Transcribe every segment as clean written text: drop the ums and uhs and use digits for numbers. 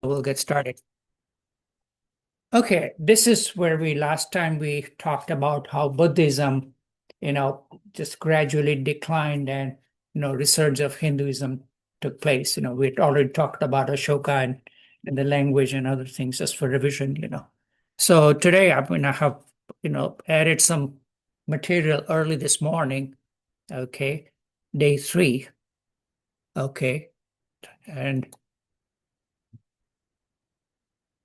We'll get started. Okay, this is where last time we talked about how Buddhism, just gradually declined and, resurge of Hinduism took place. We'd already talked about Ashoka and the language and other things just for revision. So today I'm going to have, added some material early this morning. Okay, day 3. Okay, and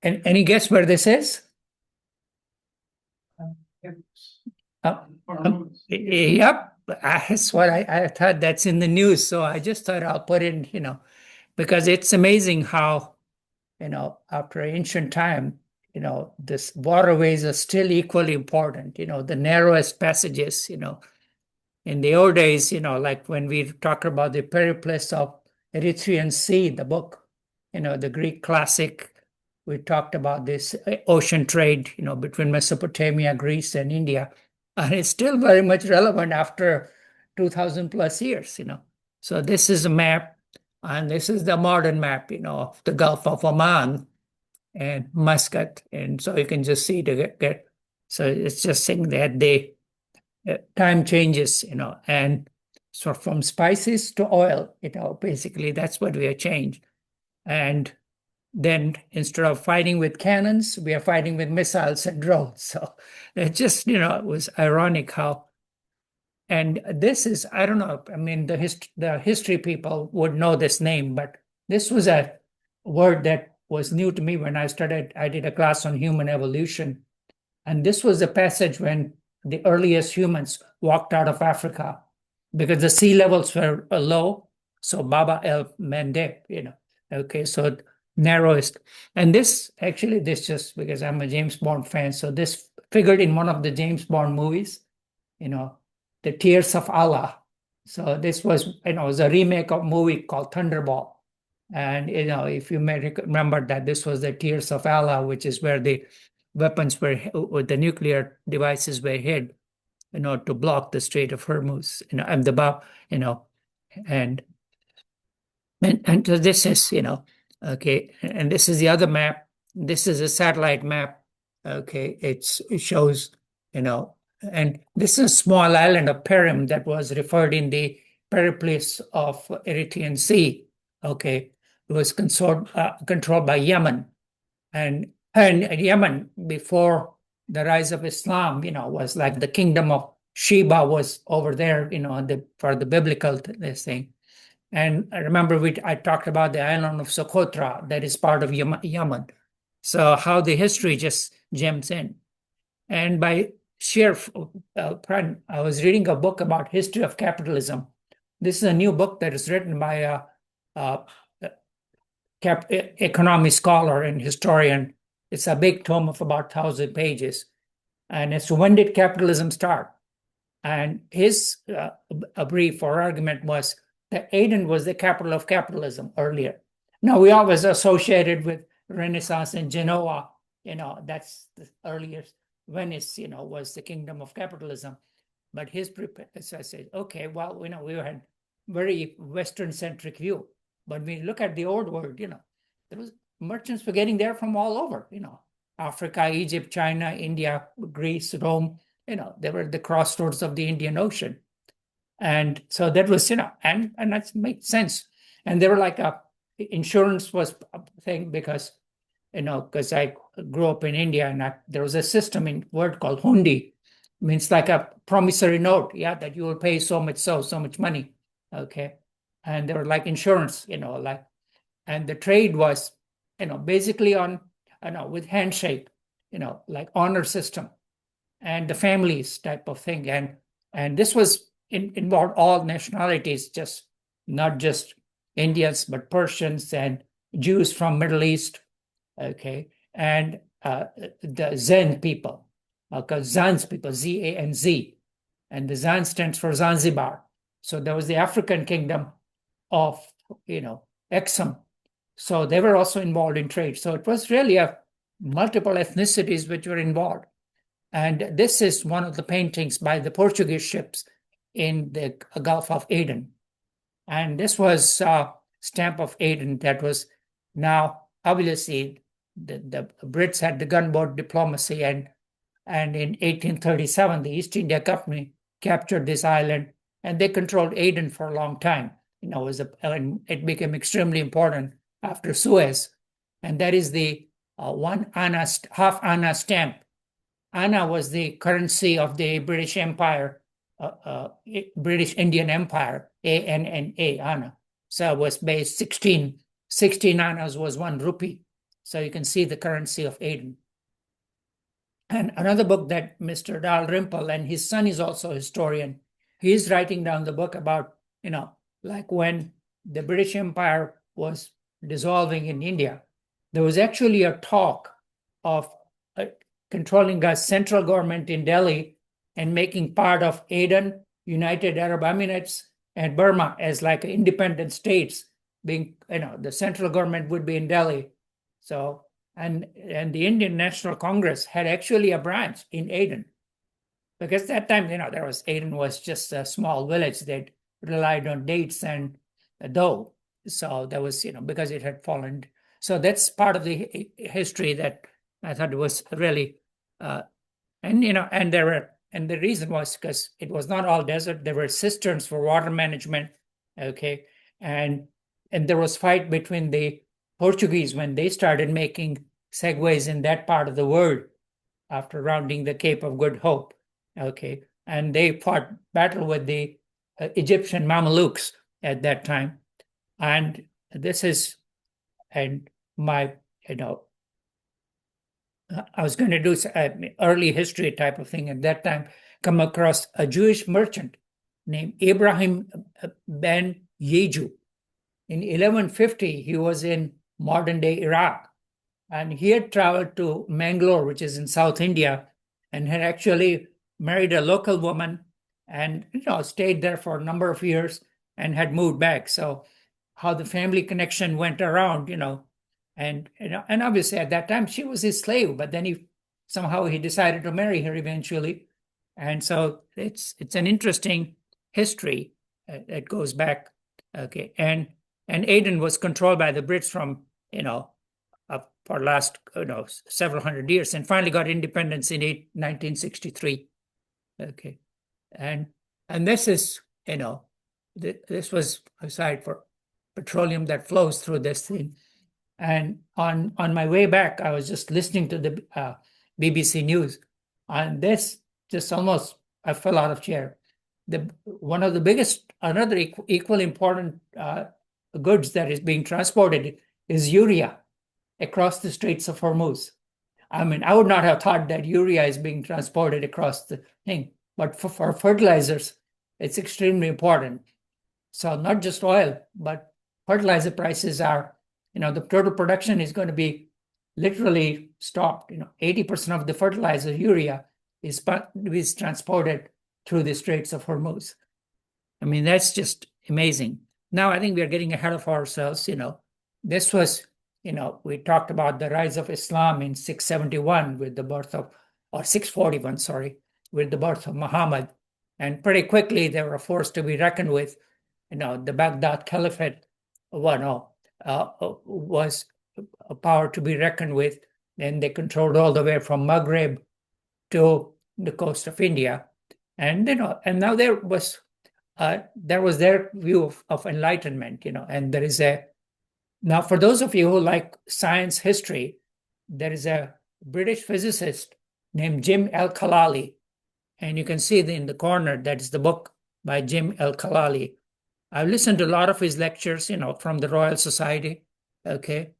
any guess where this is? Yep, that's what I thought that's in the news. So I just thought I'll put in, because it's amazing how, after ancient time, this waterways are still equally important, the narrowest passages, in the old days, like when we talk about the Periplus of Erythraean Sea, the book, the Greek classic, we talked about this ocean trade, between Mesopotamia, Greece, and India. And it's still very much relevant after 2000 plus years, So this is a map, and this is the modern map, of the Gulf of Oman and Muscat. And so you can just see so it's just saying that time changes, and so from spices to oil, basically that's what we have changed. And then instead of fighting with cannons, we are fighting with missiles and drones. So it just, it was ironic how, and this is, I don't know, I mean, the history people would know this name, but this was a word that was new to me when I did a class on human evolution. And this was the passage when the earliest humans walked out of Africa because the sea levels were low. So Baba El Mende, okay, so narrowest. And this just because I'm a James Bond fan, so this figured in one of the James Bond movies, you know, The Tears of Allah. So this was, was a remake of a movie called Thunderball. And, if you may remember that this was the Tears of Allah, which is where the weapons where the nuclear devices were hid, to block the Strait of Hormuz, and the Bab, and and so this is, okay, and this is the other map. This is a satellite map. Okay, it shows, and this is a small island of Perim that was referred in the Periplus of Erythraean Sea. Okay, it was controlled by Yemen, and Yemen before the rise of Islam, was like the kingdom of Sheba was over there, for the biblical this thing. And I remember I talked about the island of Socotra that is part of Yemen. So how the history just jumps in. And by sheer I was reading a book about history of capitalism. This is a new book that is written by a economy scholar and historian. It's a big tome of about 1,000 pages. And it's when did capitalism start? And his a brief or argument was that Aden was the capital of capitalism earlier. Now, we always associated with Renaissance and Genoa, that's the earliest. Venice, was the kingdom of capitalism. But so I said, okay, well, we had very Western-centric view. But when you look at the old world, there was merchants were getting there from all over, Africa, Egypt, China, India, Greece, Rome, they were the crossroads of the Indian Ocean. And so that was, and that makes sense. And they were like insurance was a thing because, because I grew up in India and there was a system in word called hundi, means like a promissory note, that you will pay so much money. Okay. And they were like insurance, and the trade was, basically on, with handshake, like honor system and the families type of thing. And this was involved all nationalities, just not just Indians, but Persians and Jews from Middle East, okay, and the Zen people, because Zan's people, Z-A-N-Z, and the Zan stands for Zanzibar. So there was the African kingdom of, Exum. So they were also involved in trade. So it was really multiple ethnicities which were involved. And this is one of the paintings by the Portuguese ships in the Gulf of Aden. And this was Stamp of Aden that was now obviously the Brits had the gunboat diplomacy, and in 1837, the East India Company captured this island, and they controlled Aden for a long time. And it became extremely important after Suez, and that is the one anna, half anna stamp. Anna was the currency of the British Empire, British Indian Empire, ANNA, Anna. So it was based 16 annas was 1 rupee. So you can see the currency of Aden. And another book that Mr. Dalrymple, and his son is also a historian, he's writing down the book about, like when the British Empire was dissolving in India, there was actually a talk of controlling a central government in Delhi and making part of Aden, United Arab Emirates, and Burma as like independent states. Being, the central government would be in Delhi. So, and the Indian National Congress had actually a branch in Aden, because that time, Aden was just a small village that relied on dates and dough. So there was, because it had fallen. So that's part of the history that I thought was really, and the reason was because it was not all desert. There were cisterns for water management, okay, and there was fight between the Portuguese when they started making segways in that part of the world after rounding the Cape of Good Hope, okay, and they fought battle with the Egyptian Mamelukes at that time, and this is, and my, I was going to do early history type of thing at that time, come across a Jewish merchant named Abraham ben Yeju. In 1150, he was in modern day Iraq, and he had traveled to Mangalore, which is in South India, and had actually married a local woman and stayed there for a number of years and had moved back. So how the family connection went around, and obviously at that time she was his slave, but then he decided to marry her eventually, and so it's an interesting history that goes back. Okay, and Aden was controlled by the Brits from for last several hundred years, and finally got independence in 1963. Okay, and this is this was aside for petroleum that flows through this thing. And on my way back, I was just listening to the BBC News, and this just almost I fell out of chair. One of the biggest, another equally important goods that is being transported is urea across the Straits of Hormuz. I mean, I would not have thought that urea is being transported across the thing, but for fertilizers, it's extremely important. So not just oil, but fertilizer prices are, the total production is going to be literally stopped. 80% of the fertilizer, urea, is transported through the Straits of Hormuz. I mean, that's just amazing. Now, I think we are getting ahead of ourselves. This was, we talked about the rise of Islam in 671 with the birth of, or 641, sorry, with the birth of Muhammad. And pretty quickly, they were forced to be reckoned with. The Baghdad Caliphate, was a power to be reckoned with. And they controlled all the way from Maghreb to the coast of India. And, and now there was their view of enlightenment, and there is now for those of you who like science history, there is a British physicist named Jim Al-Khalali, and you can see in the corner, that is the book by Jim Al-Khalali. I've listened to a lot of his lectures, from the Royal Society, okay,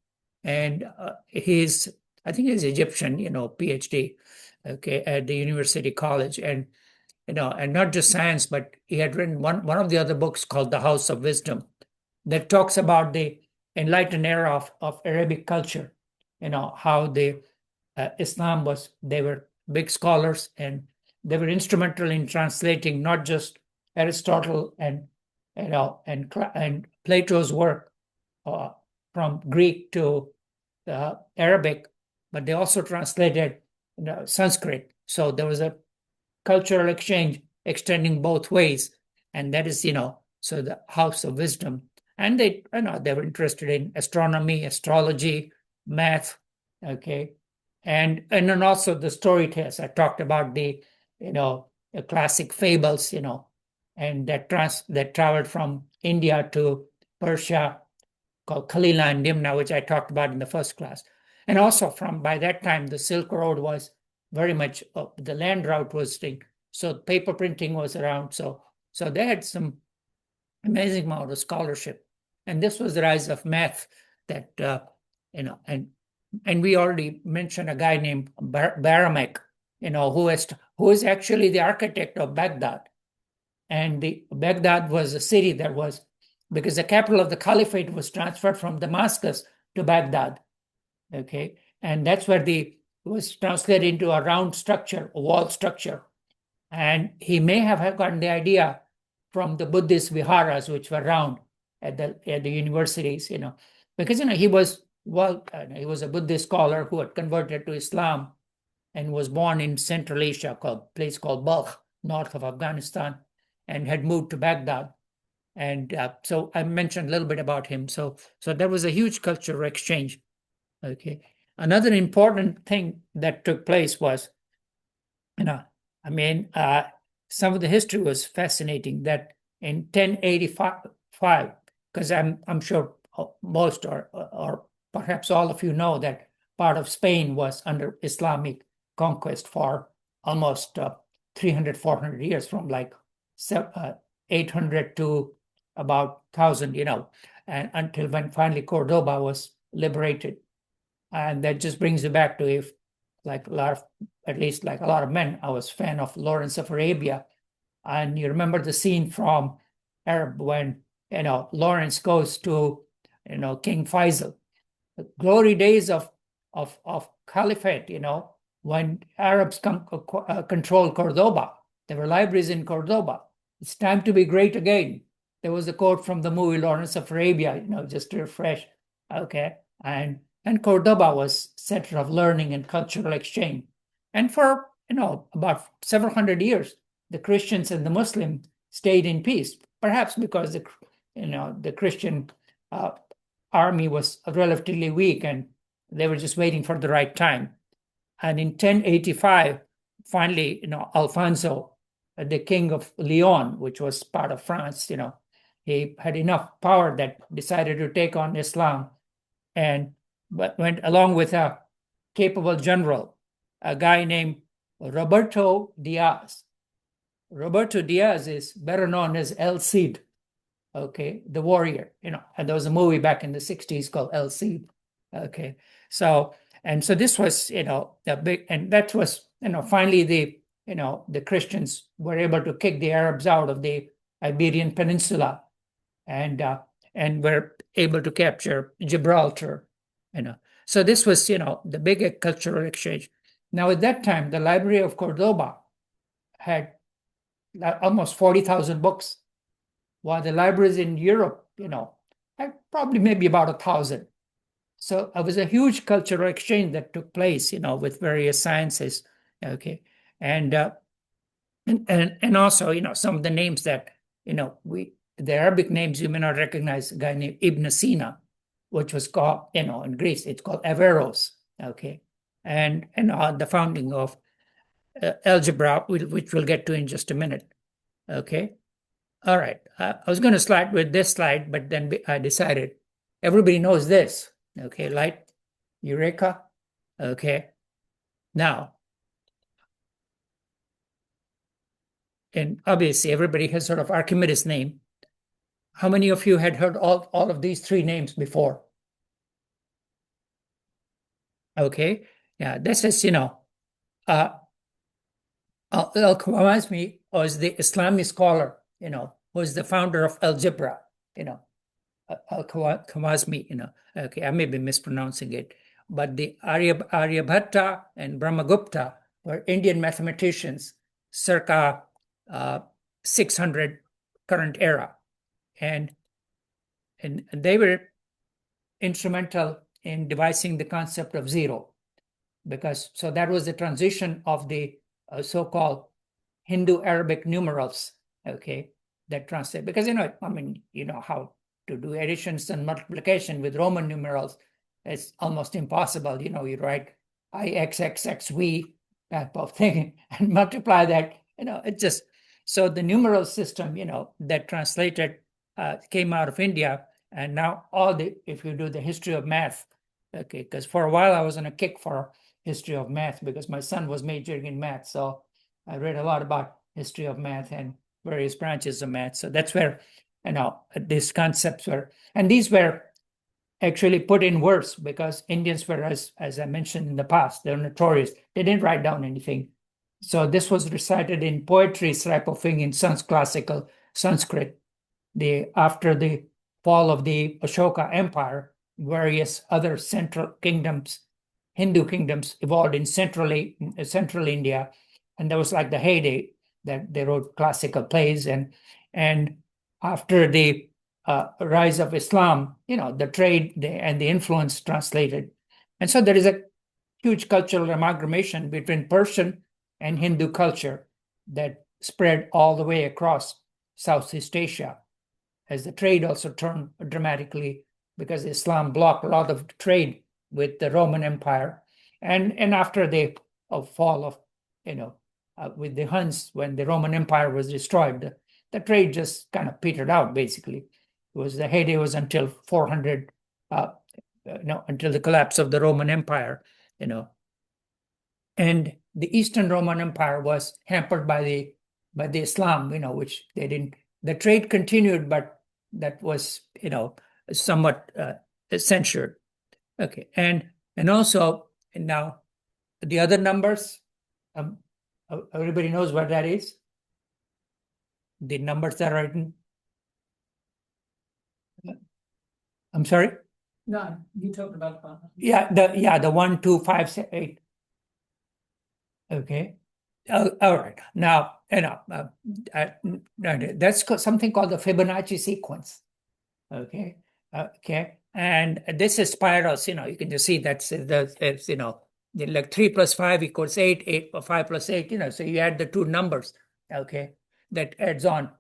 and I think he's Egyptian, PhD, okay, at the University College, and and not just science, but he had written one of the other books called The House of Wisdom that talks about the enlightened era of Arabic culture, how Islam was, they were big scholars and they were instrumental in translating not just Aristotle and Plato's work from Greek to Arabic, but they also translated Sanskrit. So there was a cultural exchange extending both ways, and that is so the House of Wisdom, and they were interested in astronomy, astrology, math, okay, and then also the story tales. I talked about the classic fables, and that traveled from India to Persia, called Kalila and Dimna, which I talked about in the first class. And also from by that time, the Silk Road was very much the land route was thing. So paper printing was around. So they had some amazing amount of scholarship. And this was the rise of math that and we already mentioned a guy named Baramek, who is actually the architect of Baghdad. And the Baghdad was a city that was, because the capital of the caliphate was transferred from Damascus to Baghdad. Okay, and that's where the it was translated into a round structure, a wall structure. And he may have gotten the idea from the Buddhist viharas, which were around at the universities, because he was a Buddhist scholar who had converted to Islam and was born in Central Asia, place called Balkh, north of Afghanistan, and had moved to Baghdad. And so I mentioned a little bit about him. So there was a huge cultural exchange. Okay. Another important thing that took place was, you know, I mean, some of the history was fascinating. That in 1085, because I'm sure most or perhaps all of you know that part of Spain was under Islamic conquest for almost 300, 400 years, from like 800 to about 1000, and until when finally Cordoba was liberated. And that just brings you back to, if like at least like a lot of men, I was a fan of Lawrence of Arabia. And you remember the scene from Arab when, Lawrence goes to, King Faisal, the glory days of caliphate, when Arabs control Cordoba. There were libraries in Cordoba. It's time to be great again. There was a quote from the movie Lawrence of Arabia, just to refresh. Okay. And Cordoba was center of learning and cultural exchange. And for, about several hundred years, the Christians and the Muslims stayed in peace, perhaps because the Christian army was relatively weak and they were just waiting for the right time. And in 1085, finally, Alfonso, the king of Leon, which was part of France, he had enough power that decided to take on Islam, but went along with a capable general, a guy named Roberto Diaz. Roberto Diaz is better known as El Cid, okay, the warrior, and there was a movie back in the 60s called El Cid, okay. So this was, a big, and that was, finally the Christians were able to kick the Arabs out of the Iberian Peninsula, and were able to capture Gibraltar, So this was, the big cultural exchange. Now, at that time, the Library of Cordoba had almost 40,000 books, while the libraries in Europe, had probably maybe about 1,000. So it was a huge cultural exchange that took place, with various sciences. Okay, and also, some of the names that the Arabic names you may not recognize. A guy named Ibn Sina, which was called, in Greece, it's called Averroes. Okay, and the founding of algebra, which we'll get to in just a minute. Okay, all right. I was going to slide with this slide, but then I decided everybody knows this. Okay, light, Eureka. Okay, now, and obviously everybody has sort of Archimedes' name. How many of you had heard all of these three names before? Okay, yeah, this is, Al-Khwarizmi was the Islamic scholar, who is the founder of algebra, Al-Khwarizmi, okay, I may be mispronouncing it, but the Aryabhatta and Brahmagupta were Indian mathematicians circa 600 current era, and they were instrumental in devising the concept of zero, because so that was the transition of the so-called Hindu-Arabic numerals, okay, that translate, because you know how to do additions and multiplication with Roman numerals, it's almost impossible. You write IXXXV type of thing and multiply that. It just so the numeral system, that translated came out of India, and now if you do the history of math, okay, because for a while I was on a kick for history of math because my son was majoring in math, so I read a lot about history of math and various branches of math. So that's where these concepts were, and these were actually put in words because Indians were, as I mentioned in the past, they're notorious. They didn't write down anything. So this was recited in poetry type of thing in classical Sanskrit. After the fall of the Ashoka Empire, various other central kingdoms, Hindu kingdoms, evolved in central India, and that was like the heyday that they wrote classical plays. And after the rise of Islam, the trade and the influence translated, and so there is a huge cultural amalgamation between Persian and Hindu culture that spread all the way across Southeast Asia, as the trade also turned dramatically because Islam blocked a lot of trade with the Roman Empire. And after the fall of, with the Huns, when the Roman Empire was destroyed, the trade just kind of petered out, basically. The heyday was until 400, until the collapse of the Roman Empire, And the Eastern Roman Empire was hampered by the Islam, which they didn't. The trade continued, but that was, somewhat censured. Okay, and also now the other numbers, everybody knows what that is. The numbers that are written. I'm sorry. No, you talked about that. Yeah, the 1, 2, 5, 8. Okay. All right. Now, that's something called the Fibonacci sequence. Okay. Okay. And this is spirals, you can just see that's like 3 plus 5 equals 8, 8 or 5 plus 8, so you add the two numbers, okay, that adds on,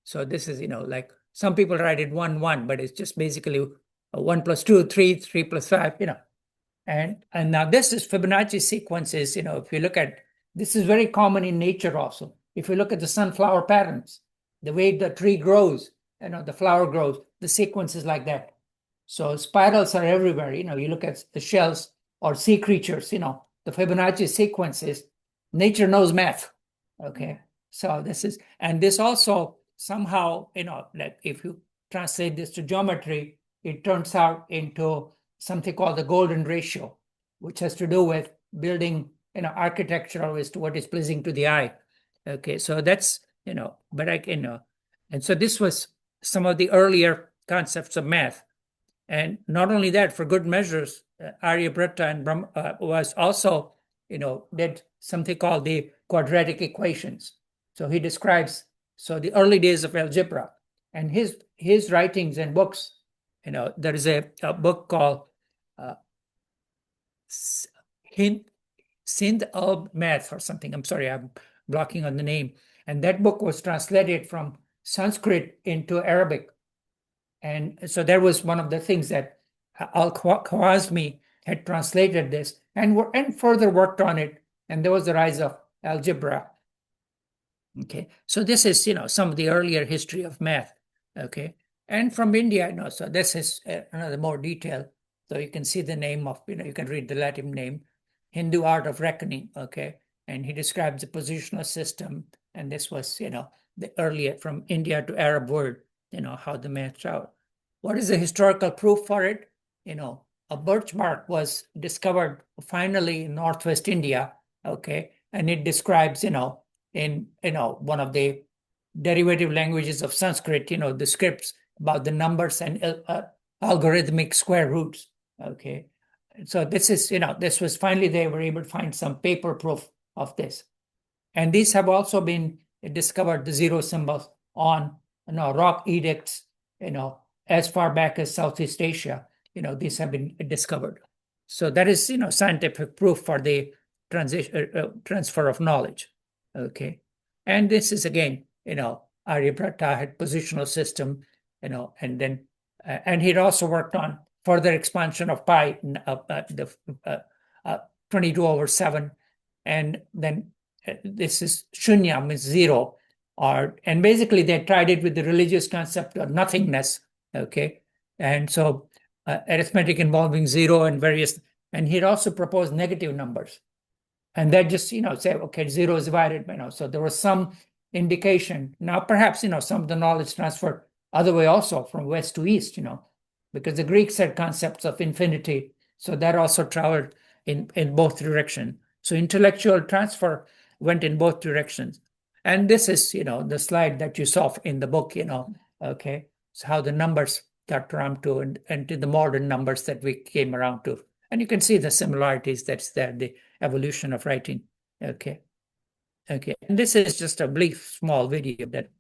So this is, like some people write it 1, 1, but it's just basically 1 plus 2, 3, 3 plus 5, And now this is Fibonacci sequences, if you look at, this is very common in nature also. If you look at the sunflower patterns, the way the tree grows, the flower grows, the sequence is like that. So spirals are everywhere. You look at the shells or sea creatures, the Fibonacci sequences, nature knows math. Okay. So this also somehow, like if you translate this to geometry, it turns out into something called the golden ratio, which has to do with building, architecture always to what is pleasing to the eye. Okay, so that's, but and so this was some of the earlier concepts of math. And not only that, for good measures, Aryabhatta and was also, did something called the quadratic equations. So he describes, the early days of algebra, and his writings and books, there is a book called Sindh Alb Math or something. I'm sorry, I'm blocking on the name. And that book was translated from Sanskrit into Arabic. And so that was one of the things that Al-Khwarizmi had translated this and further worked on it. And there was the rise of algebra. Okay, so this is, some of the earlier history of math. Okay, and from India, so this is another more detail. So you can see the name of, you can read the Latin name, Hindu art of reckoning. Okay, and he describes the positional system. And this was, the earlier from India to Arab world, how the math out. What is the historical proof for it? A birch bark was discovered finally in Northwest India. Okay, and it describes, in one of the derivative languages of Sanskrit, the scripts about the numbers and algorithmic square roots. Okay, so this is, this was finally they were able to find some paper proof of this. And these have also been discovered, the zero symbols on rock edicts, as far back as Southeast Asia. These have been discovered. So that is, scientific proof for the transfer of knowledge. Okay, and this is again, Aryabhatta had positional system, and then and he'd also worked on further expansion of pi, 22 over 7. And then this is shunya, means zero. And basically they tried it with the religious concept of nothingness, okay? And so arithmetic involving zero and various, and he'd also proposed negative numbers. And that just, say, okay, zero is divided by now. So there was some indication. Now, perhaps, some of the knowledge transferred other way also from west to east, because the Greeks had concepts of infinity. So that also traveled in both directions. So intellectual transfer went in both directions. And this is, the slide that you saw in the book, okay, so how the numbers got around to and to the modern numbers that we came around to. And you can see the similarities that's there, the evolution of writing. Okay. Okay. And this is just a brief, small video that.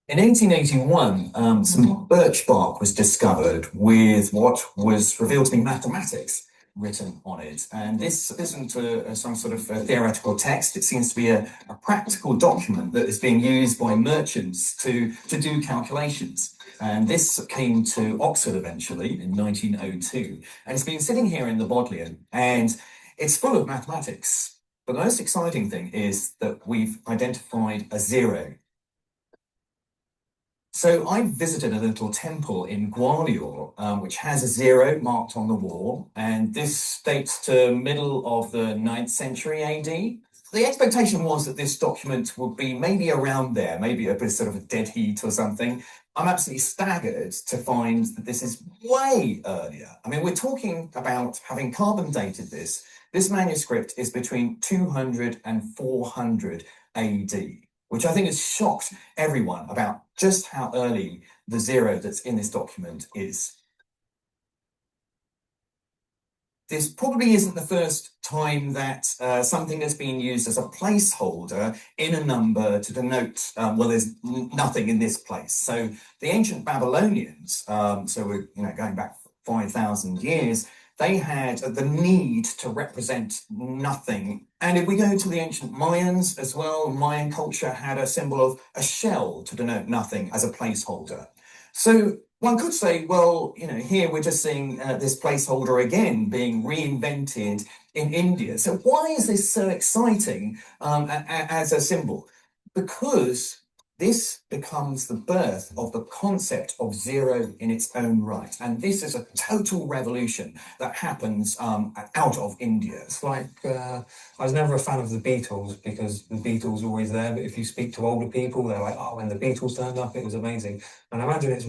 In 1881, some birch bark was discovered with what was revealed to be mathematics written on it. And this isn't some sort of theoretical text. It seems to be a practical document that is being used by merchants to do calculations. And this came to Oxford eventually in 1902. And it's been sitting here in the Bodleian, and it's full of mathematics. But the most exciting thing is that we've identified a zero. So I visited a little temple in Gwalior, which has a zero marked on the wall, and this dates to middle of the 9th century AD. The expectation was that this document would be maybe around there, maybe a bit sort of a dead heat or something. I'm absolutely staggered to find that this is way earlier. I mean, we're talking about having carbon dated this. This manuscript is between 200 and 400 AD. Which I think has shocked everyone about just how early the zero that's in this document is. This probably isn't the first time that something has been used as a placeholder in a number to denote, well, there's nothing in this place. So the ancient Babylonians, so we're going back 5,000 years, they had the need to represent nothing. And if we go to the ancient Mayans as well, Mayan culture had a symbol of a shell to denote nothing as a placeholder. So one could say, well, here we're just seeing this placeholder again being reinvented in India. So why is this so exciting as a symbol? Because this becomes the birth of the concept of zero in its own right. And this is a total revolution that happens out of India. It's like, I was never a fan of the Beatles because the Beatles are always there. But if you speak to older people, they're like, oh, when the Beatles turned up, it was amazing. And I imagine it's,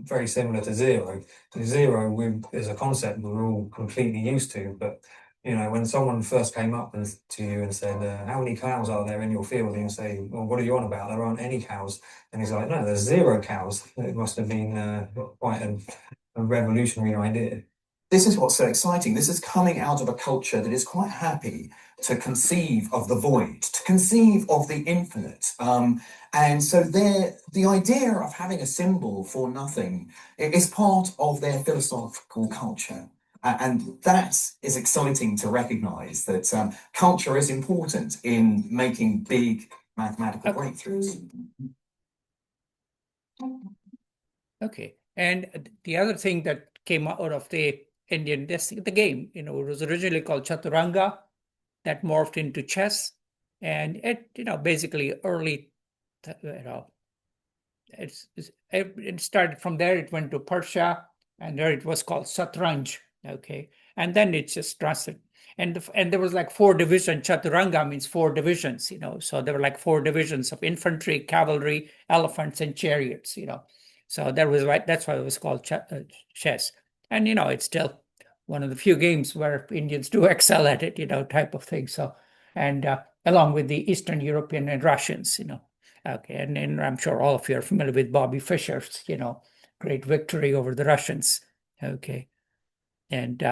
very similar to zero. Zero is a concept we're all completely used to. But when someone first came up to you and said, how many cows are there in your field? And you say, well, what are you on about? There aren't any cows. And he's like, no, there's 0 cows. It must have been quite a revolutionary idea. This is what's so exciting. This is coming out of a culture that is quite happy to conceive of the void, to conceive of the infinite. And so the idea of having a symbol for nothing is part of their philosophical culture. And that is exciting to recognize that culture is important in making big mathematical breakthroughs. Okay. And the other thing that came out of the Indian, the game, it was originally called Chaturanga, that morphed into chess. And it, basically early, it started from there, it went to Persia, and there it was called Satranj. Okay, and then it just translated, and there was like 4 divisions. Chaturanga means 4 divisions, so there were like 4 divisions of infantry, cavalry, elephants, and chariots, So that was right. That's why it was called chess. And it's still one of the few games where Indians do excel at it, type of thing. So, and along with the Eastern European and Russians, Okay, and I'm sure all of you are familiar with Bobby Fischer's, great victory over the Russians. Okay. And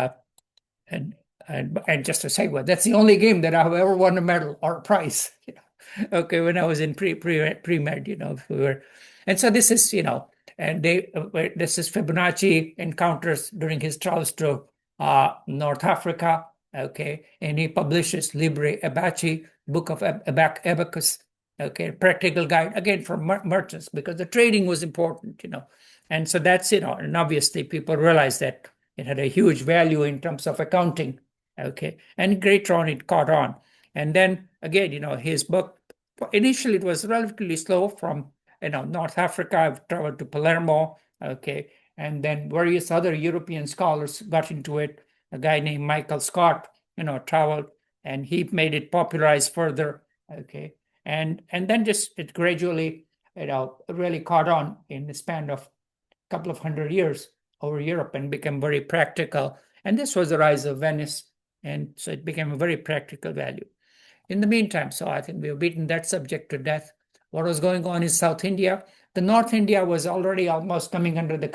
just to say, well, that's the only game that I've ever won a medal or a prize. Okay, when I was in pre-med, we were, and so this is, and this is Fibonacci encounters during his travels to North Africa. Okay, and he publishes Libre Abaci, Book of Abacus. Okay, practical guide again for merchants because the trading was important. And so that's, and obviously people realized that it had a huge value in terms of accounting. Okay. And later on it caught on. And then again, his book, initially it was relatively slow from, North Africa. I've traveled to Palermo. Okay. And then various other European scholars got into it. A guy named Michael Scott, traveled, and he made it popularized further. Okay. And then just it gradually, really caught on in the span of a couple of hundred years over Europe and became very practical. And this was the rise of Venice. And so it became a very practical value. In the meantime, so I think we've beaten that subject to death. What was going on in South India? The North India was already almost coming under the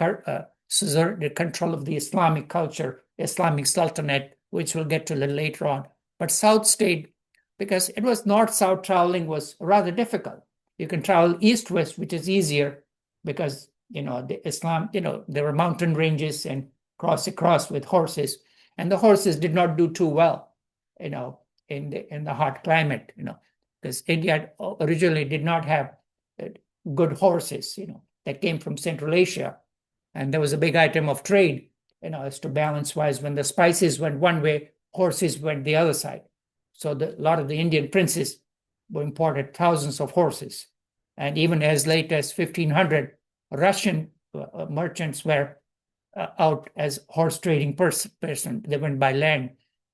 control of the Islamic culture, Islamic Sultanate, which we'll get to a little later on. But South stayed because it was north-south traveling was rather difficult. You can travel east-west, which is easier because, the Islam, there were mountain ranges and cross across with horses. And the horses did not do too well, in the hot climate, because India originally did not have good horses, that came from Central Asia. And there was a big item of trade, as to balance wise. When the spices went one way, horses went the other side. So a lot of the Indian princes were imported thousands of horses. And even as late as 1500, Russian merchants were out as horse trading person. They went by land,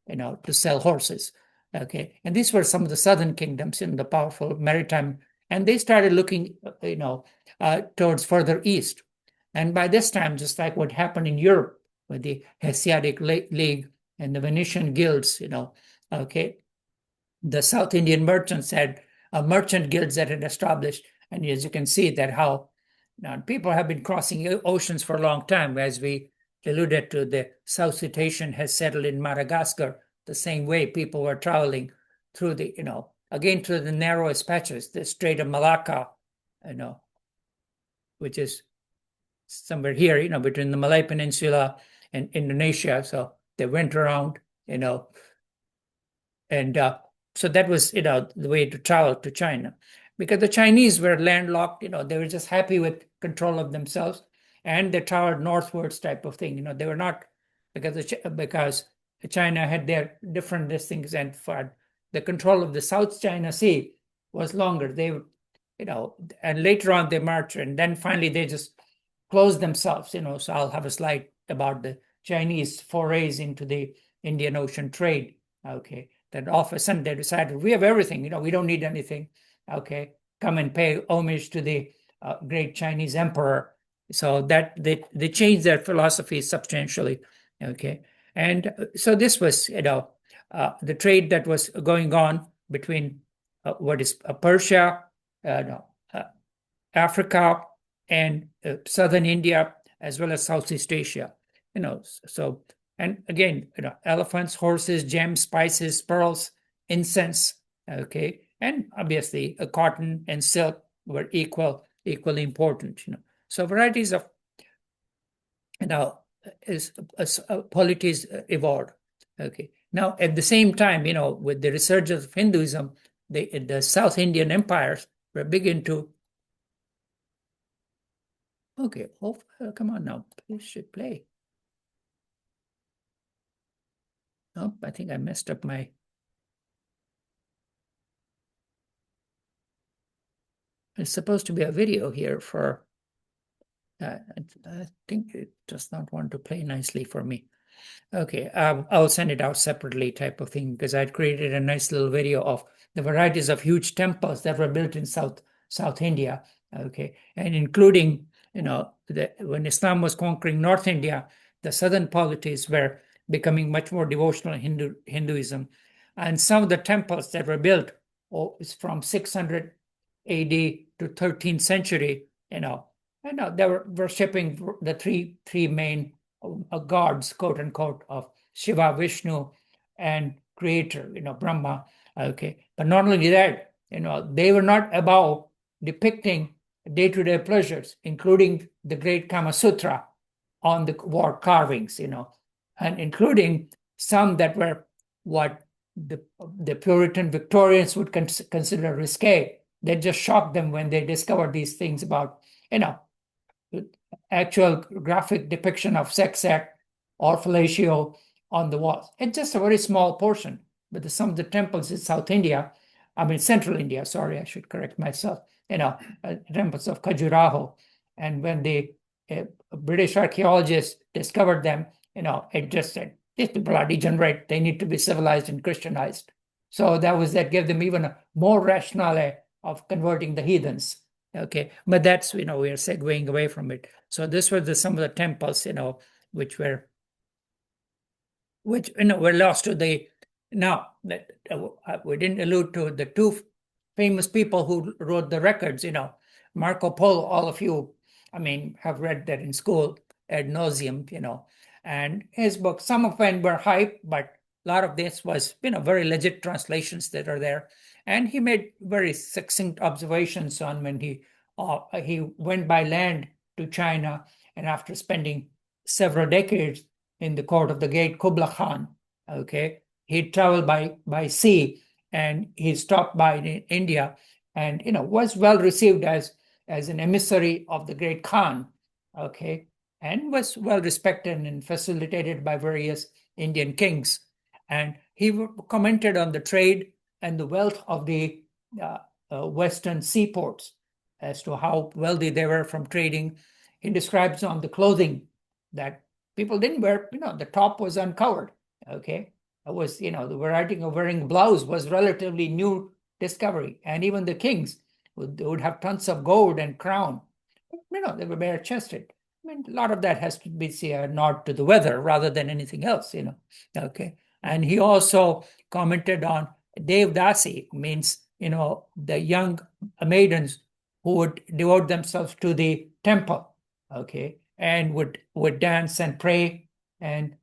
to sell horses. Okay. And these were some of the southern kingdoms in the powerful maritime. And they started looking, towards further east. And by this time, just like what happened in Europe with the Hanseatic League and the Venetian guilds, okay, the South Indian merchants had merchant guilds that had established. And as you can see that how now people have been crossing oceans for a long time, as we alluded to. The South Cetacean has settled in Madagascar the same way. People were traveling through the, again through the narrowest patches, the Strait of Malacca, which is somewhere here, between the Malay Peninsula and Indonesia. So they went around, and so that was, the way to travel to China. Because the Chinese were landlocked, they were just happy with control of themselves, and they traveled northwards type of thing. They were not, because China had their different things, and for the control of the South China Sea was longer. They, and later on they marched, and then finally they just closed themselves. So I'll have a slide about the Chinese forays into the Indian Ocean trade. Okay, that all of a sudden they decided we have everything. We don't need anything. Okay, come and pay homage to the great Chinese emperor. So that they changed their philosophy substantially. Okay, and so this was, the trade that was going on between what is Persia, Africa, and southern India, as well as Southeast Asia. So, and again, elephants, horses, gems, spices, pearls, incense. Okay. And obviously, cotton and silk were equally important. So varieties of, polities evolved. Okay. Now, at the same time, with the resurgence of Hinduism, the South Indian empires were big into. Okay. Oh, come on now. This should play. Oh, I think I messed up my. It's supposed to be a video here for, I think it does not want to play nicely for me. Okay, I'll send it out separately type of thing, because I'd created a nice little video of the varieties of huge temples that were built in South India. Okay, and including, when Islam was conquering North India, the southern polities were becoming much more devotional Hinduism. And some of the temples that were built from 600 AD to 13th century, they were worshipping the three main gods, quote unquote, of Shiva, Vishnu, and Creator, Brahma. Okay, but not only that, they were not above depicting day-to-day pleasures, including the great Kama Sutra on the wall carvings, and including some that were what the Puritan Victorians would consider risque. That just shocked them when they discovered these things about, actual graphic depiction of sex act or fellatio on the walls. It's just a very small portion, but some of the temples in South India, I mean Central India, sorry, I should correct myself, temples of Khajuraho. And when the British archaeologists discovered them, it just said, these people are degenerate, they need to be civilized and Christianized. So that gave them even a more rationale of converting the heathens. Okay, but that's, we are segueing away from it. So this were some of the temples, which were lost to the. Now, we didn't allude to the two famous people who wrote the records, Marco Polo, all of you, have read that in school ad nauseum, and his book, some of them were hype, but a lot of this was, very legit translations that are there. And he made very succinct observations on when he went by land to China, and after spending several decades in the court of the great Kublai Khan, okay, he traveled by sea, and he stopped by in India, and was well received as an emissary of the great Khan, okay, and was well respected and facilitated by various Indian kings. And he commented on the trade and the wealth of the western seaports, as to how wealthy they were from trading. He describes on the clothing that people didn't wear, the top was uncovered, okay. It was, the variety of wearing blouse was relatively new discovery. And even the kings would have tons of gold and crown. They were bare chested. A lot of that has to be a nod to the weather rather than anything else, okay. And he also commented on Devdasi, means, the young maidens who would devote themselves to the temple, okay, and would dance and pray and,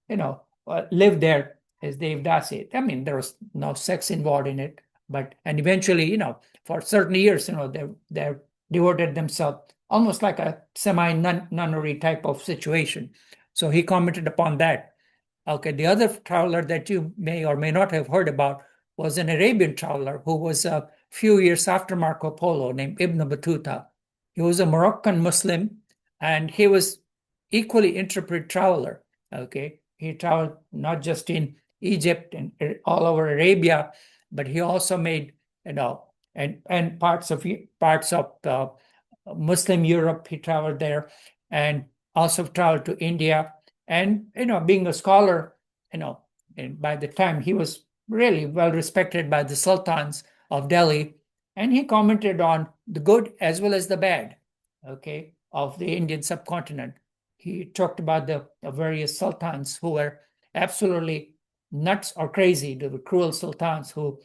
live there as Devdasi. There was no sex involved in it, and eventually, for certain years, they devoted themselves almost like a semi-nunnery type of situation. So he commented upon that. Okay, the other traveler that you may or may not have heard about was an Arabian traveler who was a few years after Marco Polo, named Ibn Battuta. He was a Moroccan Muslim, and he was equally intrepid traveler. Okay, he traveled not just in Egypt and all over Arabia, but he also made, and parts of Muslim Europe. He traveled there, and also traveled to India. And being a scholar, and by the time he was really well respected by the sultans of Delhi, and he commented on the good as well as the bad, okay, of the Indian subcontinent. He talked about the various sultans who were absolutely nuts or crazy, the cruel sultans who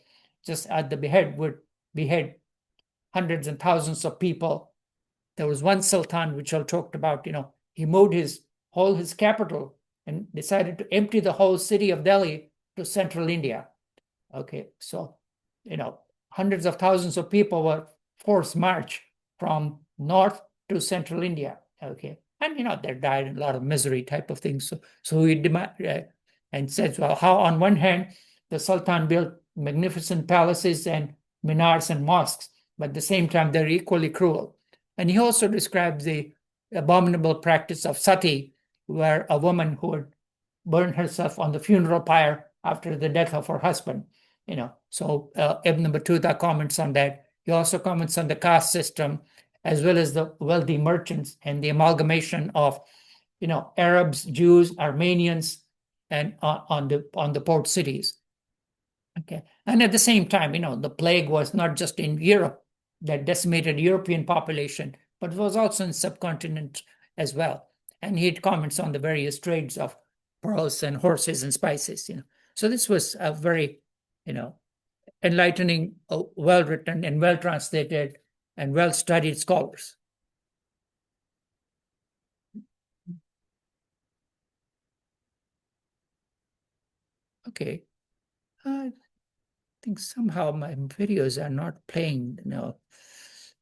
just at the behead would behead hundreds and thousands of people. There was one sultan which I talked about, he moved his capital and decided to empty the whole city of Delhi to central India. Okay, so, hundreds of thousands of people were forced march from north to central India. Okay, and they died in a lot of misery type of things. So he and said, well, how on one hand the Sultan built magnificent palaces and minars and mosques, but at the same time they're equally cruel. And he also describes the abominable practice of sati, where a woman who would burn herself on the funeral pyre after the death of her husband. So Ibn Battuta comments on that. He also comments on the caste system, as well as the wealthy merchants and the amalgamation of, Arabs, Jews, Armenians, and on the port cities. Okay, and at the same time, the plague was not just in Europe that decimated European population, but it was also in subcontinent as well. And he had comments on the various trades of pearls and horses and spices. So this was a very, enlightening, well-written and well-translated and well-studied scholars. Okay, I think somehow my videos are not playing.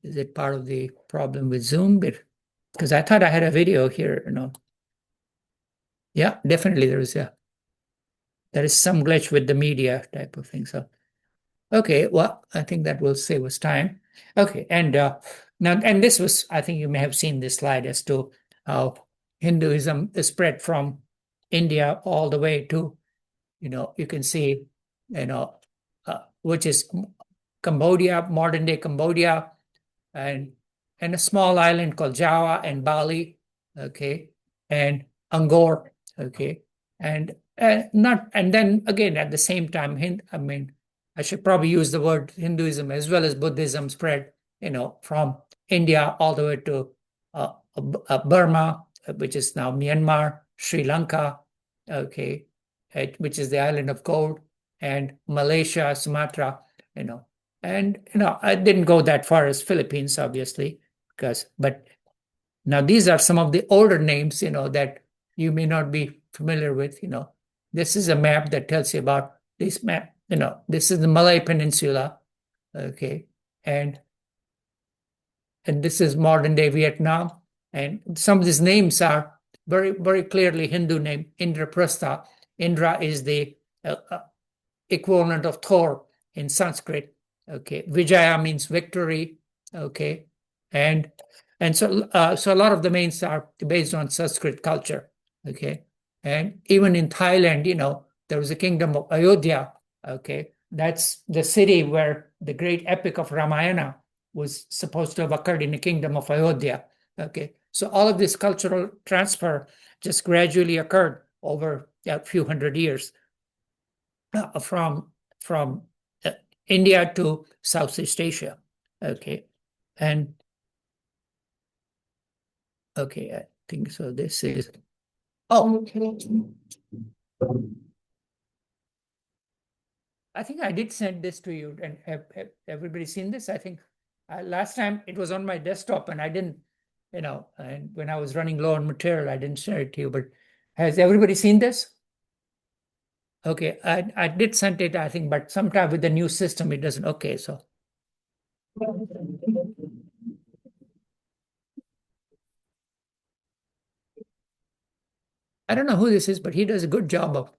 Is it part of the problem with Zoom? Because I thought I had a video here. Yeah, definitely there is. Yeah, there is some glitch with the media type of thing. So, okay, well, I think that will save us time. Okay, and now, and this was, I think you may have seen this slide as to how Hinduism is spread from India all the way to, you can see, which is Cambodia, modern day Cambodia, and a small island called Java and Bali, okay, and Angkor, okay, and not, and then again at the same time, I should probably use the word Hinduism as well as Buddhism spread, from India all the way to Burma, which is now Myanmar, Sri Lanka, okay, which is the island of gold, and Malaysia, Sumatra, and I didn't go that far as Philippines, obviously, but now these are some of the older names, that you may not be familiar with. This is a map that tells you about this map. This is the Malay Peninsula, okay, and this is modern day Vietnam, and some of these names are very, very clearly Hindu name. Indraprastha. Indra is the equivalent of Thor in Sanskrit. Okay, Vijaya means victory. Okay, and so a lot of the names are based on Sanskrit culture. Okay, and even in Thailand, there was a kingdom of Ayodhya. Okay, that's the city where the great epic of Ramayana was supposed to have occurred, in the kingdom of Ayodhya. Okay, so all of this cultural transfer just gradually occurred over a few hundred years, from uh, India to Southeast Asia. Okay, and okay, I think so. This is I think I did send this to you, and have everybody seen this? I think last time it was on my desktop, and I didn't, and when I was running low on material, I didn't share it to you. But has everybody seen this? Okay, I did send it, I think, but sometime with the new system, it doesn't. Okay, so I don't know who this is, but he does a good job of.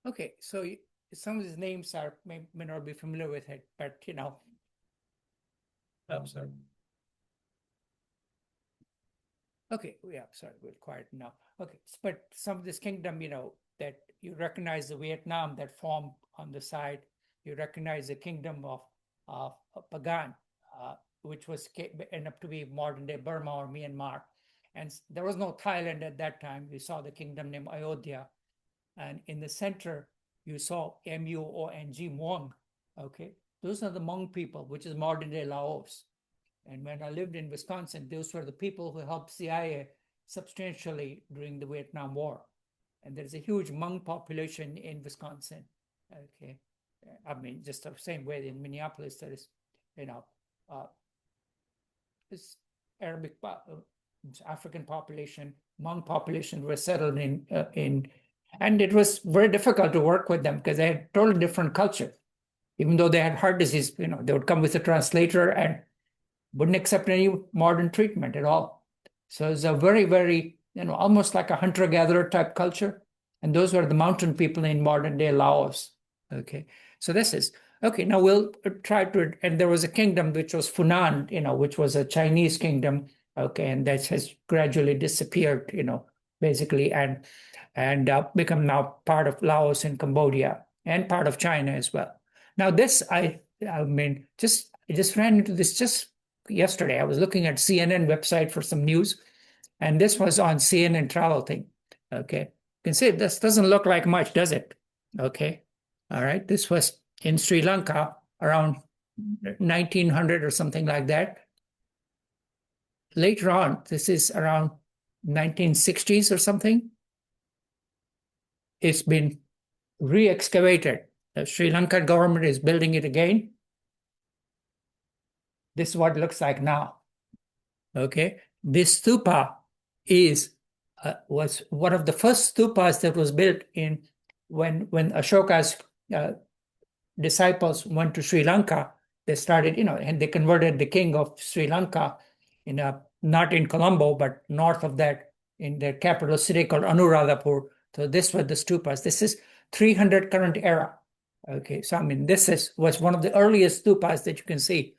Okay, so some of these names are may not be familiar with it, but oh, sorry. Okay, yeah, sorry, we're quiet now. Okay, but some of this kingdom, that you recognize the Vietnam that formed on the side. You recognize the kingdom of Pagan, which ended up to be modern day Burma or Myanmar. And there was no Thailand at that time. We saw the kingdom named Ayodhya. And in the center, you saw Muong, Muong. Okay, those are the Hmong people, which is modern day Laos. And when I lived in Wisconsin, those were the people who helped CIA substantially during the Vietnam War. And there's a huge Hmong population in Wisconsin. Okay, I mean, just the same way in Minneapolis, there is, this Arabic, African population, Hmong population were settled in, and it was very difficult to work with them because they had totally different culture. Even though they had heart disease, they would come with a translator and wouldn't accept any modern treatment at all. So it's a very, very, almost like a hunter-gatherer type culture. And those were the mountain people in modern day Laos. Okay, so this is, okay, now we'll try to, and there was a kingdom which was Funan, which was a Chinese kingdom, okay, and that has gradually disappeared, basically, and become now part of Laos and Cambodia and part of China as well. Now this, I just ran into this just yesterday. I was looking at CNN website for some news, and this was on CNN travel thing. Okay, you can see this doesn't look like much, does it? Okay, all right. This was in Sri Lanka around 1900 or something like that. Later on, this is around 1960s or something. It's been re-excavated. The Sri Lankan government is building it again. This is what it looks like now. Okay, this stupa was one of the first stupas that was built in when Ashoka's disciples went to Sri Lanka. They started, and they converted the king of Sri Lanka not in Colombo, but north of that in their capital city called Anuradhapur. So this was the stupas. This is 300 current era. Okay, so I mean, was one of the earliest stupas that you can see,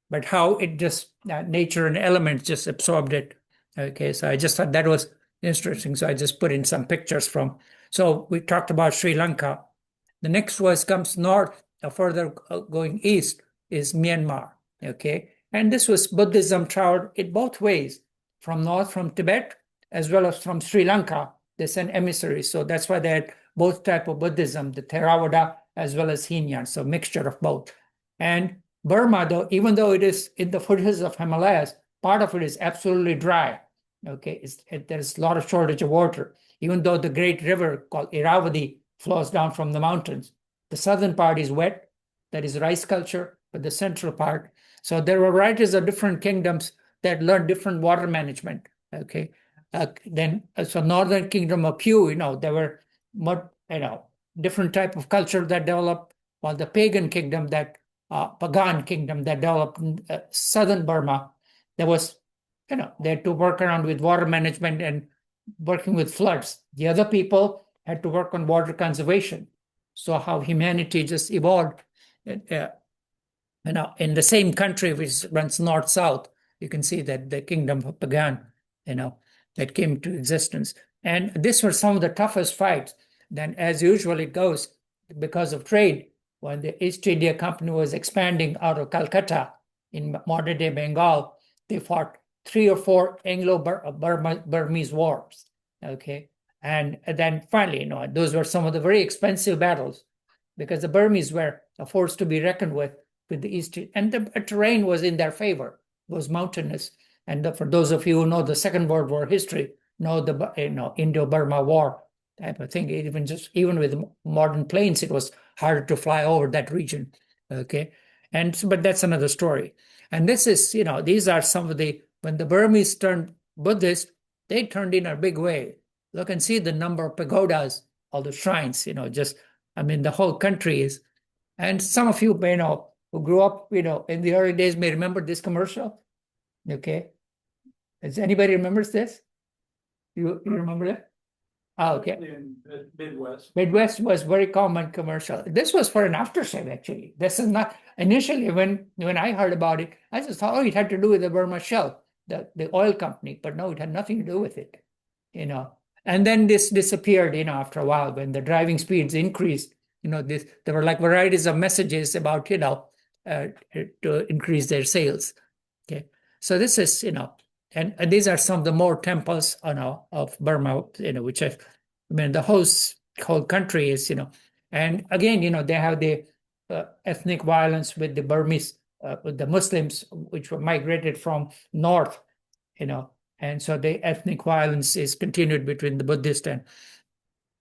but how it just, nature and elements just absorbed it. Okay, so I just thought that was interesting. So I just put in some pictures from, so we talked about Sri Lanka. The next comes north, further going east is Myanmar. Okay, and this was Buddhism traveled in both ways, from north, from Tibet, as well as from Sri Lanka. They sent emissaries. So that's why they had both type of Buddhism, the Theravada as well as Hindyan, so mixture of both. And Burma, though, even though it is in the foothills of Himalayas, part of it is absolutely dry. Okay, there's a lot of shortage of water. Even though the great river called Irrawaddy flows down from the mountains, the southern part is wet, that is rice culture, but the central part. So there were varieties of different kingdoms that learned different water management. Okay, so northern kingdom of Pew, there were different type of culture that developed, while the pagan kingdom Pagan kingdom that developed in southern Burma, there was they had to work around with water management and working with floods. The other people had to work on water conservation. So how humanity just evolved, in the same country which runs north-south. You can see that the kingdom of Pagan, that came to existence. And these were some of the toughest fights. Then, as usual it goes, because of trade, when the East India Company was expanding out of Calcutta in modern-day Bengal, they fought 3 or 4 Anglo-Burmese wars. Okay, and then finally, those were some of the very expensive battles, because the Burmese were a force to be reckoned with the East, and the terrain was in their favor. It was mountainous, and for those of you who know the Second World War history, know the Indo-Burma War type of thing. Even with modern planes, it was harder to fly over that region. Okay, but that's another story. And this is, these are some of when the Burmese turned Buddhist, they turned in a big way. Look and see the number of pagodas, all the shrines. The whole country is. And some of you who grew up, in the early days may remember this commercial. Okay, does anybody remembers this? You remember it? Oh, okay. In Midwest. Midwest was very common commercial. This was for an aftershave, actually. This is not initially when I heard about it, I just thought, it had to do with the Burma Shell, the oil company, but no, it had nothing to do with it. And then this disappeared, after a while when the driving speeds increased. There were like varieties of messages about, to increase their sales. Okay, so this is, and these are some of the more temples, of Burma, which the whole country is, and again, they have the ethnic violence with the Burmese, with the Muslims, which were migrated from north, and so the ethnic violence is continued between the Buddhist and,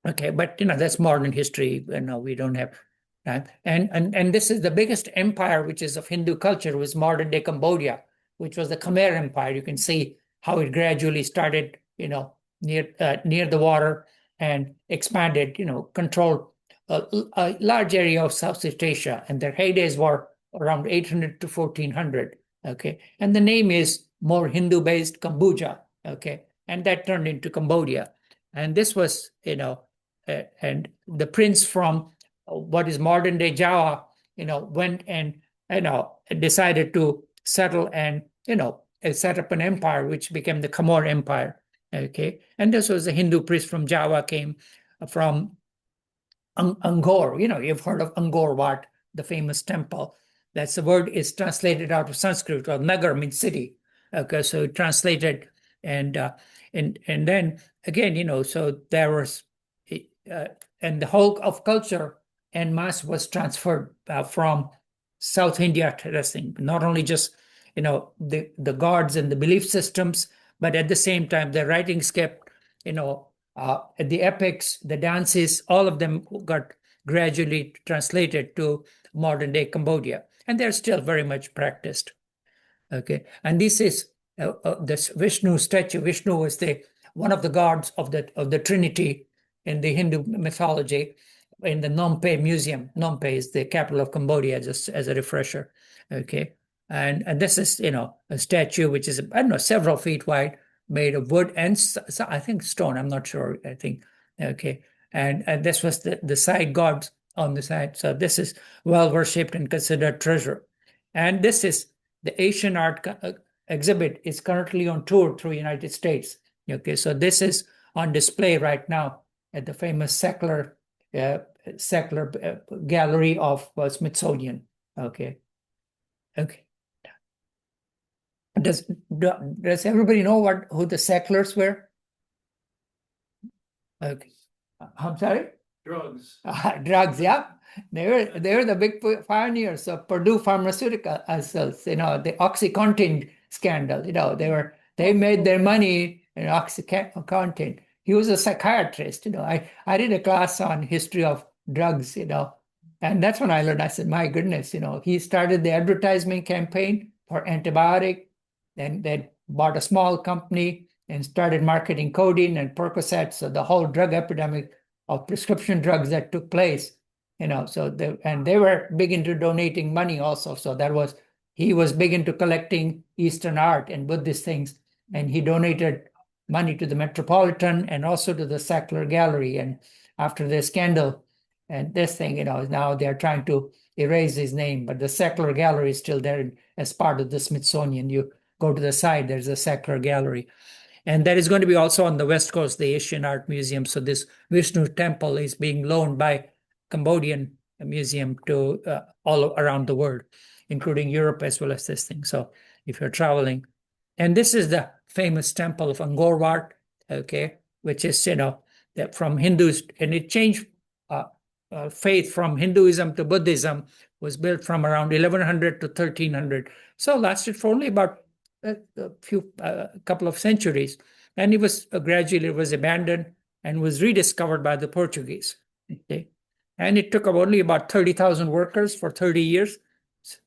okay, but that's modern history. We don't have time. And this is the biggest empire, which is of Hindu culture, was modern day Cambodia, which was the Khmer Empire. You can see how it gradually started, near the water and expanded, controlled a large area of Southeast Asia. And their heydays were around 800 to 1400. Okay, and the name is more Hindu-based Kamboja. Okay, and that turned into Cambodia. And this was, and the prince from what is modern day Java, went and, decided to settle and, set up an empire, which became the Khmer Empire. Okay, and this was a Hindu priest from Java, came from Angkor. You've heard of Angkor Wat, the famous temple. That's the word is translated out of Sanskrit. Well, Nagar means city. Okay, so translated, and then again, so there was, and the whole of culture en masse was transferred from South India to this thing. Not only just the gods and the belief systems, but at the same time the writings kept, the epics, the dances, all of them got gradually translated to modern day Cambodia, and they're still very much practiced. Okay, and this is this Vishnu statue. Vishnu was one of the gods of the Trinity in the Hindu mythology, in the Phnom Penh Museum. Phnom Penh is the capital of Cambodia, just as a refresher. Okay, and this is a statue which is, I don't know, several feet wide, made of wood and I think stone. I'm not sure. I think, okay, and this was the side gods on the side. So this is well worshipped and considered treasure. And this is the Asian art exhibit is currently on tour through the United States. Okay, so this is on display right now at the famous Sackler Gallery of Smithsonian. Okay. Does everybody know who the Sacklers were? Okay, I'm sorry. Drugs. Drugs, yeah. They were the big pioneers of Purdue Pharmaceutical cells. The OxyContin scandal. They made their money in OxyContin. He was a psychiatrist. I did a class on history of drugs. And that's when I learned. I said, my goodness, he started the advertisement campaign for antibiotic. Then they bought a small company and started marketing codeine and Percocet. So the whole drug epidemic of prescription drugs that took place, so they were big into donating money also. So he was big into collecting Eastern art and Buddhist things. and he donated money to the Metropolitan and also to the Sackler Gallery. And after the scandal and this thing, now they're trying to erase his name, but the Sackler Gallery is still there as part of the Smithsonian. You go to the side, there's a Sackler Gallery. And that is going to be also on the West Coast, the Asian Art Museum. So this Vishnu temple is being loaned by Cambodian museum to all around the world, including Europe as well as this thing. So if you're traveling, and this is the famous temple of Angkor Wat, okay, which is that from Hindus, and it changed faith from Hinduism to Buddhism, was built from around 1100 to 1300. So lasted for only about a couple of centuries, and it was gradually abandoned and was rediscovered by the Portuguese. Okay, and it took only about 30,000 workers for 30 years.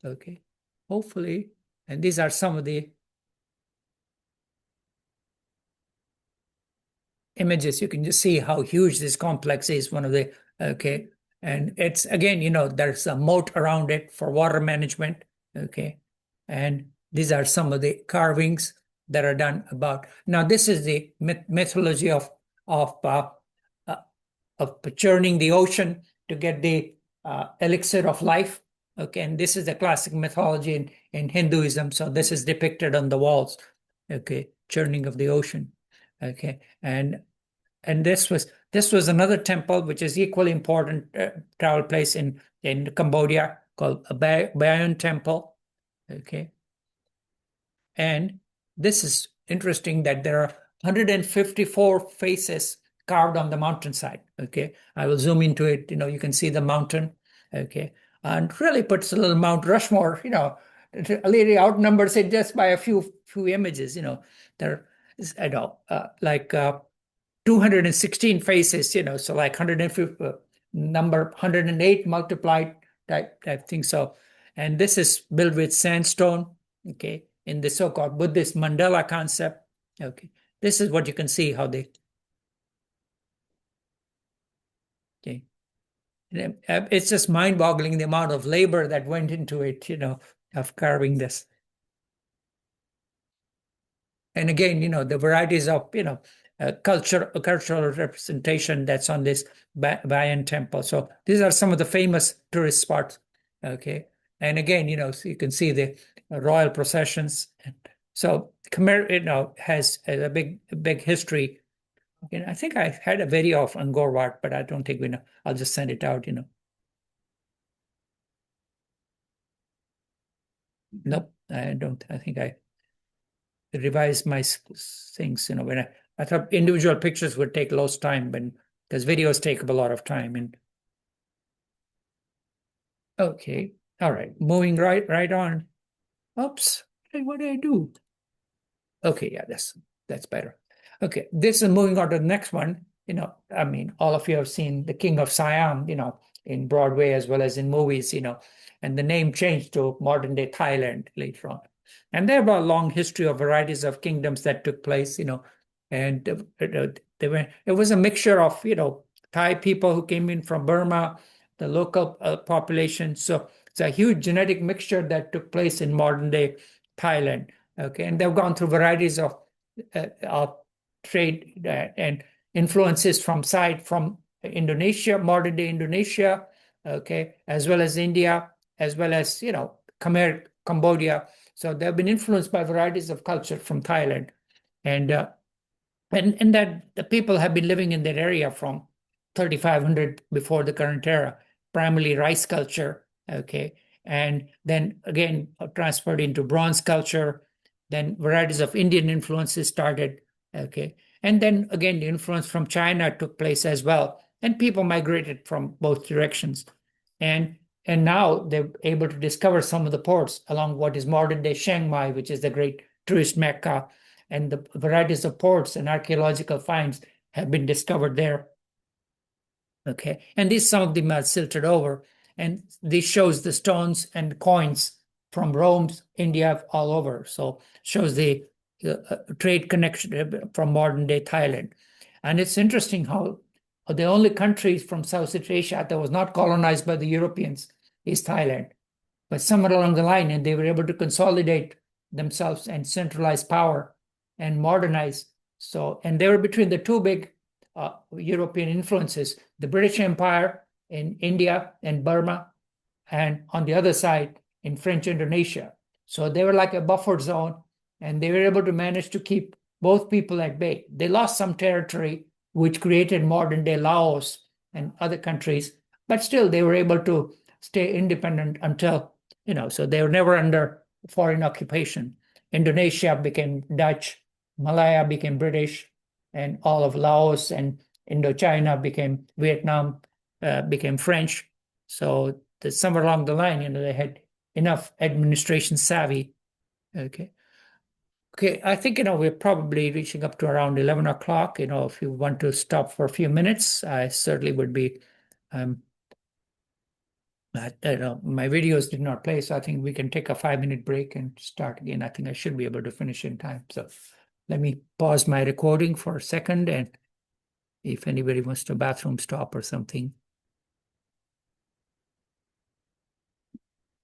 Okay, hopefully, and these are some of the images. You can just see how huge this complex is. One of the okay, and it's again, there's a moat around it for water management. Okay, and these are some of the carvings that are done about. Now, this is the mythology of churning the ocean to get the elixir of life. Okay, and this is the classic mythology in Hinduism. So this is depicted on the walls. Okay, churning of the ocean. Okay, and this was another temple which is equally important travel place in Cambodia called a Bayon Temple. Okay. And this is interesting that there are 154 faces carved on the mountainside. Okay, I will zoom into it. You can see the mountain. Okay, and really puts a little Mount Rushmore. Really outnumbers it just by a few images. There is like 216 faces. So like 150 number 108 multiplied type thing. So, and this is built with sandstone. Okay, in the so-called Buddhist mandala concept. Okay, this is what you can see how they. Okay, it's just mind-boggling the amount of labor that went into it, of carving this. And again, the varieties of cultural representation that's on this Bayon temple. So these are some of the famous tourist spots. Okay, and again, so you can see the royal processions. And so Khmer, has a big history. I think I had a video of Angkor Wat, but I don't think we know. I'll just send it out. Nope, I don't. I think I revised my things. When I thought individual pictures would take less time, but because videos take up a lot of time. And okay, all right, moving right on. Oops, what did I do? Okay, yeah, that's better. Okay, this is moving on to the next one. I mean, all of you have seen The King of Siam, in Broadway as well as in movies, and the name changed to modern day Thailand later on. And there were a long history of varieties of kingdoms that took place, and it was a mixture of, Thai people who came in from Burma, the local population. So it's a huge genetic mixture that took place in modern day Thailand. Okay, and they've gone through varieties of trade and influences from Indonesia, modern day Indonesia, okay, as well as India, as well as Khmer, Cambodia. So they've been influenced by varieties of culture from Thailand, and that the people have been living in that area from 3,500 before the current era, primarily rice culture, okay, and then again transferred into bronze culture. Then varieties of Indian influences started, okay. And then again, the influence from China took place as well. And people migrated from both directions. And now they're able to discover some of the ports along what is modern day Chiang Mai, which is the great tourist Mecca. And the varieties of ports and archaeological finds have been discovered there. Okay. And some of them are silted over. And this shows the stones and coins from Rome, India, all over. So shows the trade connection from modern day Thailand. And it's interesting how the only country from Southeast Asia that was not colonized by the Europeans is Thailand. But somewhere along the line, and they were able to consolidate themselves and centralize power. and modernize. So, and they were between the two big European influences, the British Empire in India and Burma, and on the other side in French Indonesia. So they were like a buffer zone, and they were able to manage to keep both people at bay. They lost some territory, which created modern day Laos and other countries, but still they were able to stay independent until, so they were never under foreign occupation. Indonesia became Dutch, Malaya became British, and all of Laos and Indochina became Vietnam, became French. So somewhere along the line, they had enough administration savvy. Okay. I think, we're probably reaching up to around 11 o'clock. If you want to stop for a few minutes, I certainly would be. I don't know, my videos did not play, so I think we can take a 5-minute break and start again. I think I should be able to finish in time. So let me pause my recording for a second, and if anybody wants to bathroom stop or something.